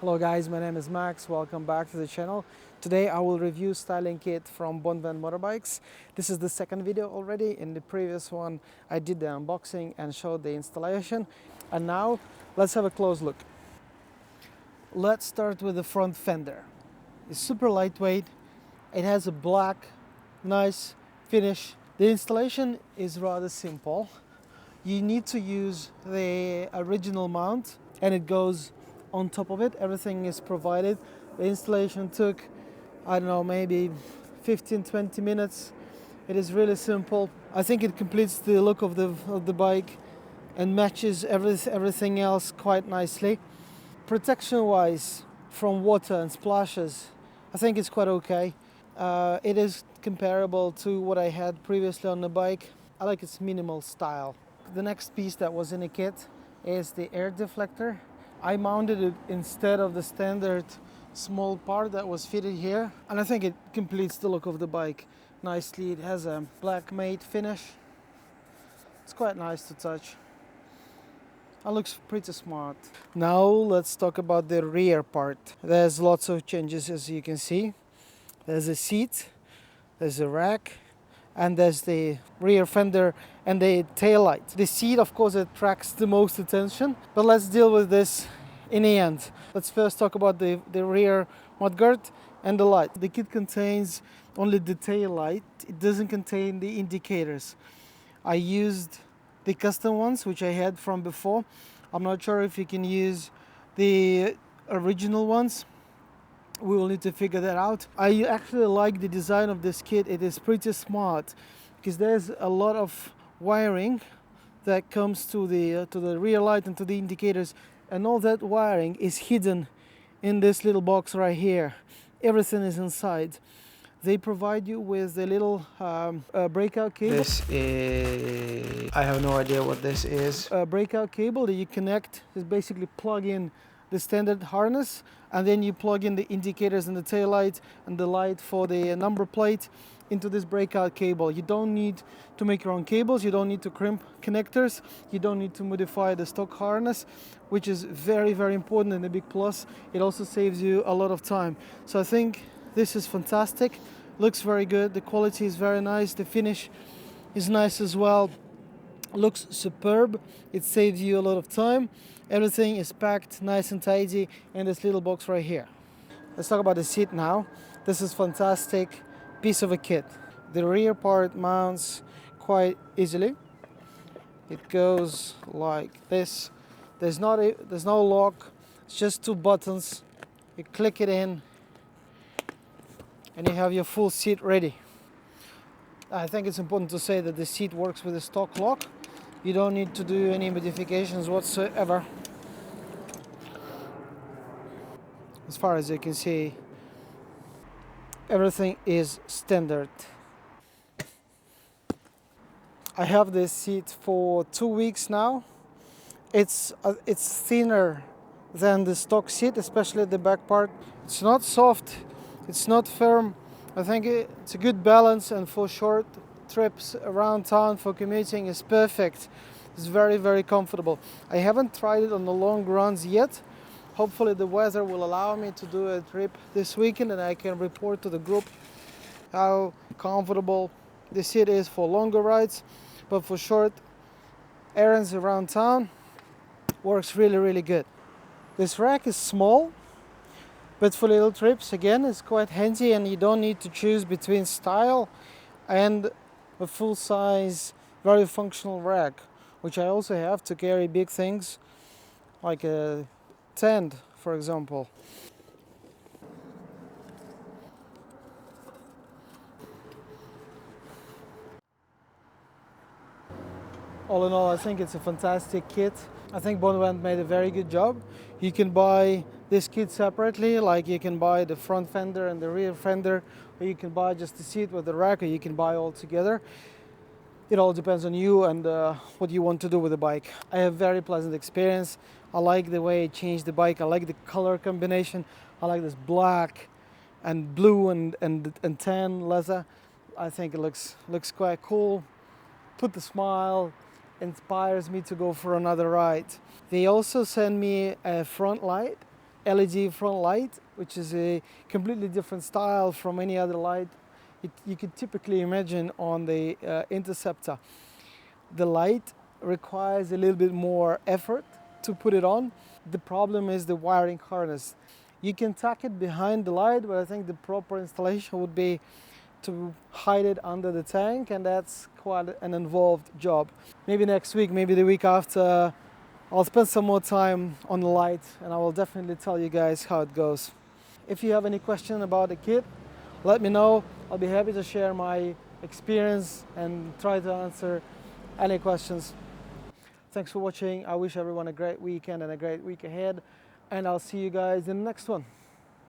Hello guys, my name is Max. Welcome back to the channel. Today I will review styling kit from Bonvent Motorbikes. This is the second video already. In the previous one I did the unboxing and showed the installation. And now let's have a close look. Let's start with the front fender. It's super lightweight. It has a black, nice finish. The installation is rather simple. You need to use the original mount and it goes on top of it. Everything is provided. The installation took, I don't know, maybe 15-20 minutes. It is really simple. I think it completes the look of the bike and matches everything else quite nicely. Protection wise, from water and splashes, I think it's quite okay. It is comparable to what I had previously on the bike. I like its minimal style. The next piece that was in the kit is the air deflector. I mounted it instead of the standard small part that was fitted here, and I think it completes the look of the bike nicely. It has a black matte finish. It's quite nice to touch. It looks pretty smart. Now let's talk about the rear part. There's lots of changes, as you can see. There's a seat, there's a rack, and there's the rear fender and the tail light. The seat, of course, attracts the most attention, but let's deal with this in the end. Let's first talk about the rear mudguard and the light. The kit contains only the tail light. It doesn't contain the indicators. I used the custom ones, which I had from before. I'm not sure if you can use the original ones. We will need to figure that out. I actually like the design of this kit. It is pretty smart because there's a lot of wiring that comes to the rear light and to the indicators, and all that wiring is hidden in this little box right here. Everything is inside. They provide you with a little breakout cable. This is, I have no idea what this is. A breakout cable that you connect, is basically plug in the standard harness, and then you plug in the indicators and the tail light and the light for the number plate into this breakout cable. You don't need to make your own cables, you don't need to crimp connectors, you don't need to modify the stock harness, which is very, very important and a big plus. It also saves you a lot of time. So I think this is fantastic. Looks very good, the quality is very nice, the finish is nice as well. Looks superb. It saves you a lot of time. Everything is packed nice and tidy in this little box right here. Let's talk about the seat now. This is fantastic piece of a kit. The rear part mounts quite easily. It goes like this. There's no lock. It's just two buttons. You click it in and you have your full seat ready. I think it's important to say that the seat works with a stock lock. You don't need to do any modifications whatsoever. As far as you can see, everything is standard. I have this seat for 2 weeks now. It's thinner than the stock seat, especially the back part. It's not soft, it's not firm. I think it's a good balance, and for short trips around town for commuting is perfect. It's very, very comfortable. I haven't tried it on the long runs yet. Hopefully the weather will allow me to do a trip this weekend and I can report to the group how comfortable the seat is for longer rides. But for short errands around town, works really, really good. This rack is small, but for little trips, again, it's quite handy, and you don't need to choose between style and a full-size, very functional rack, which I also have to carry big things like a tent, for example. All in all, I think it's a fantastic kit. I think Bonvent made a very good job. You can buy this kit separately, like you can buy the front fender and the rear fender, or you can buy just the seat with the rack, or you can buy all together. It all depends on you and what you want to do with the bike. I have very pleasant experience. I like the way it changed the bike. I like the color combination. I like this black and blue and tan leather. I think it looks quite cool. Put the smile, inspires me to go for another ride. They also send me a front light LED front light, which is a completely different style from any other light you could typically imagine on the Interceptor. The light requires a little bit more effort to put it on. The problem is the wiring harness. You can tuck it behind the light, but I think the proper installation would be to hide it under the tank, and that's quite an involved job. Maybe next week, maybe the week after, I'll spend some more time on the light and I will definitely tell you guys how it goes. If you have any question about the kit, let me know. I'll be happy to share my experience and try to answer any questions. Thanks for watching. I wish everyone a great weekend and a great week ahead, and I'll see you guys in the next one.